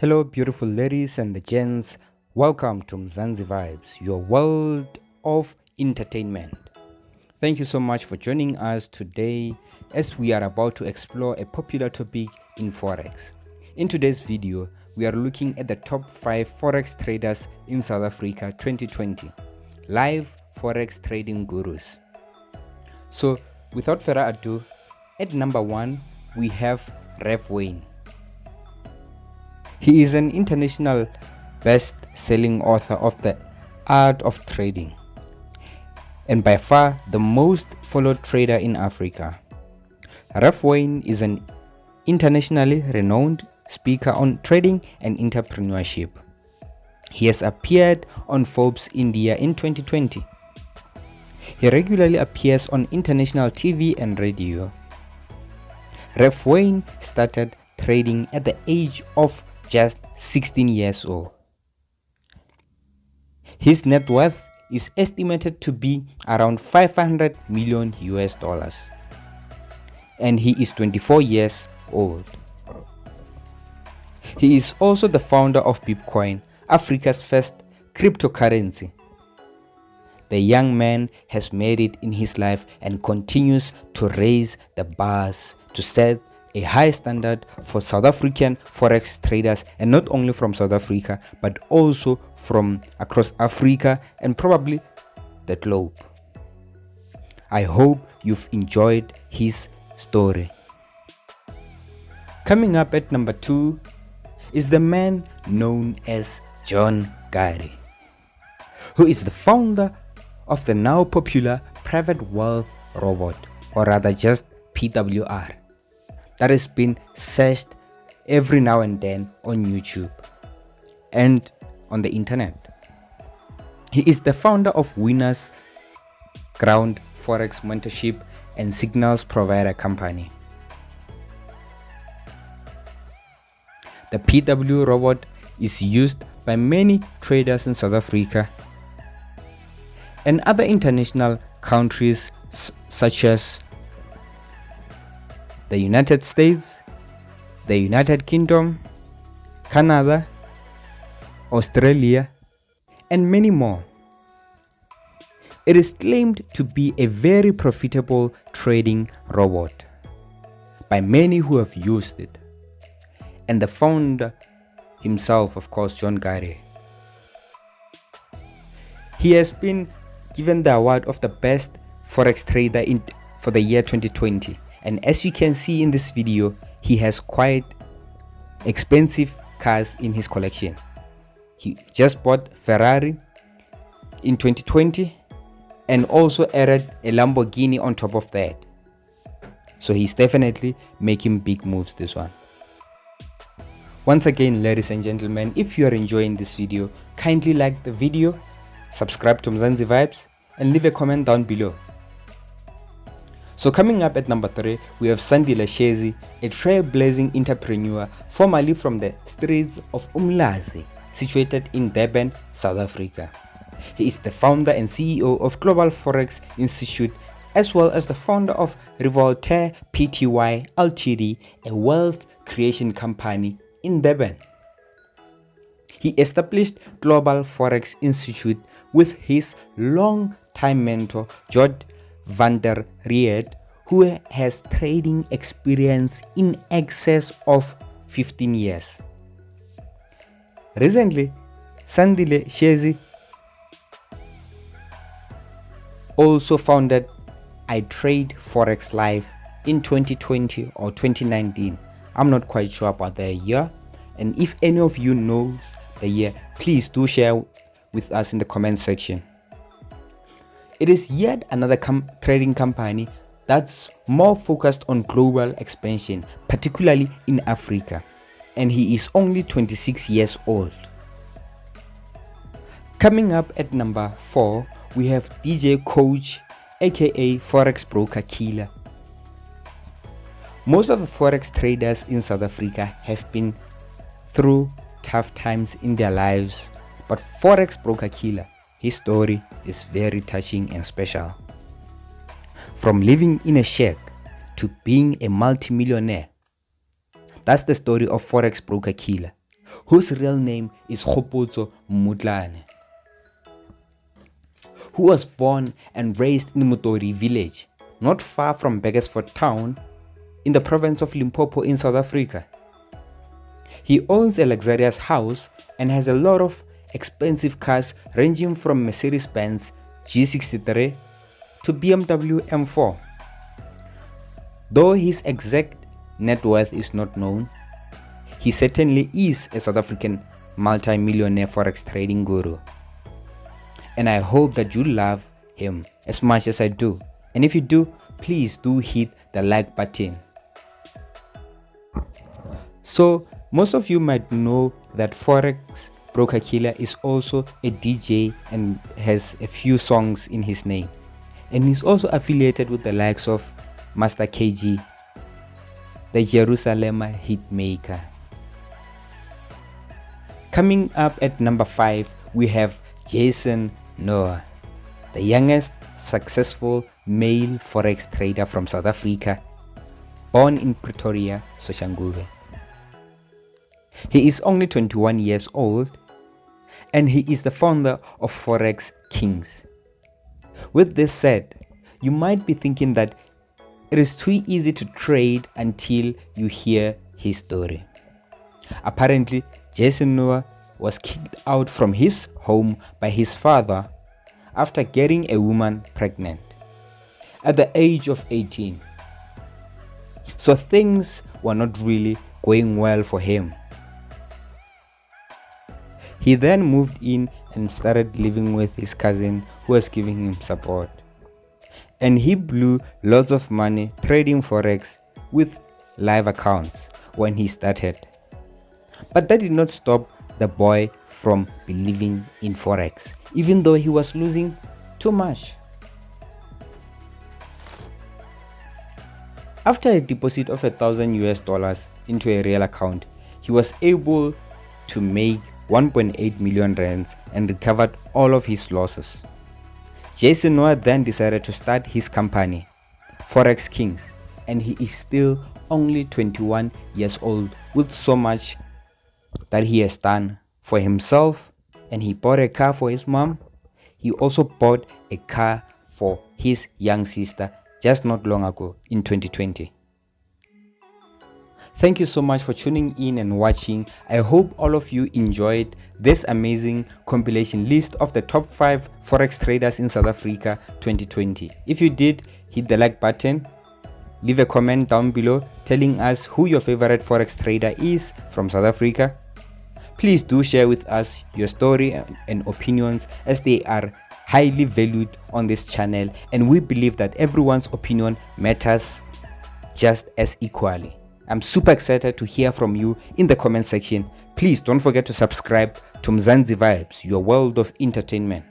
Hello, beautiful ladies and gents. Welcome to Mzansi Vibes, your world of entertainment. Thank you so much for joining us today as we are about to explore a popular topic in Forex. In today's video, we are looking at the top 5 Forex traders in South Africa 2020, live Forex trading gurus. So, without further ado, at number 1, we have Rev Wayne. He is an international best-selling author of The Art of Trading and by far the most followed trader in Africa. Rev Wayne is an internationally renowned speaker on trading and entrepreneurship. He has appeared on Forbes India in 2020. He regularly appears on international TV and radio. Rev Wayne started trading at the age of just 16 years old. His net worth is estimated to be around 500 million US dollars, and he is 24 years old. He is also the founder of Bitcoin, Africa's first cryptocurrency. The young man has made it in his life and continues to raise the bars to set a high standard for South African Forex traders, and not only from South Africa but also from across Africa and probably the globe. I hope you've enjoyed his story. Coming up at number 2 is the man known as John Ghatti, who is the founder of the now popular private wealth robot, or rather just PWR, that has been searched every now and then on YouTube and on the internet. He is the founder of Winners Ground Forex Mentorship and Signals Provider Company. The PW robot is used by many traders in South Africa and other international countries such as the United States, the United Kingdom, Canada, Australia, and many more. It is claimed to be a very profitable trading robot by many who have used it, and the founder himself, of course, John Ghatti. He has been given the award of the best Forex trader for the year 2020. And as you can see in this video, he has quite expensive cars in his collection. He just bought Ferrari in 2020 and also added a Lamborghini on top of that. So he's definitely making big moves this one. Once again, ladies and gentlemen, if you are enjoying this video, kindly like the video, subscribe to Mzansi Vibes, and leave a comment down below. So coming up at number 3, we have Sandile Shezi, a trailblazing entrepreneur formerly from the streets of Umlazi, situated in Durban, South Africa. He is the founder and CEO of Global Forex Institute, as well as the founder of Revoltaire Pty Ltd, a wealth creation company in Durban. He established Global Forex Institute with his long-time mentor, George van der Ried, who has trading experience in excess of 15 years. Recently, Sandile Shezi also founded I Trade Forex Live in 2020 or 2019. I'm not quite sure about the year, and if any of you knows the year, please do share with us in the comment section. It is yet another trading company that's more focused on global expansion, particularly in Africa, and he is only 26 years old. Coming up at number 4, we have DJ Coach, aka Forex Broker Killer. Most of the Forex traders in South Africa have been through tough times in their lives, but Forex Broker Killer, his story is very touching and special. From living in a shack to being a multimillionaire. That's the story of Forex Broker Killer, whose real name is Kgopotso Mmutlane, who was born and raised in Motori village, not far from Beresford town in the province of Limpopo in South Africa. He owns a luxurious house and has a lot of expensive cars ranging from Mercedes-Benz G63 to BMW M4. Though his exact net worth is not known, he certainly is a South African multi-millionaire forex trading guru. And I hope that you love him as much as I do. And if you do, please do hit the like button. So, most of you might know that Forex Broker Killer is also a DJ and has a few songs in his name. And he's also affiliated with the likes of Master KG, the Jerusalem hitmaker. Coming up at number 5, we have Jason Noah, the youngest successful male forex trader from South Africa, born in Pretoria, Soshanguve. He is only 21 years old and he is the founder of Forex Kings. With this said, you might be thinking that it is too easy to trade until you hear his story. Apparently, Jason Noah was kicked out from his home by his father after getting a woman pregnant at the age of 18. So things were not really going well for him. He then moved in and started living with his cousin who was giving him support. And he blew lots of money trading forex with live accounts when he started. But that did not stop the boy from believing in forex, even though he was losing too much. After a deposit of $1,000 into a real account, he was able to make 1.8 million rands and recovered all of his losses. Jason Noah then decided to start his company, Forex Kings, and he is still only 21 years old with so much that he has done for himself. And he bought a car for his mom. He also bought a car for his young sister just not long ago in 2020. Thank you so much for tuning in and watching. I hope all of you enjoyed this amazing compilation list of the top 5 forex traders in South Africa 2020. If you did, hit the like button, leave a comment down below telling us who your favorite forex trader is from South Africa. Please do share with us your story and opinions, as they are highly valued on this channel, and we believe that everyone's opinion matters just as equally. I'm super excited to hear from you in the comment section. Please don't forget to subscribe to Mzansi Vibes, your world of entertainment.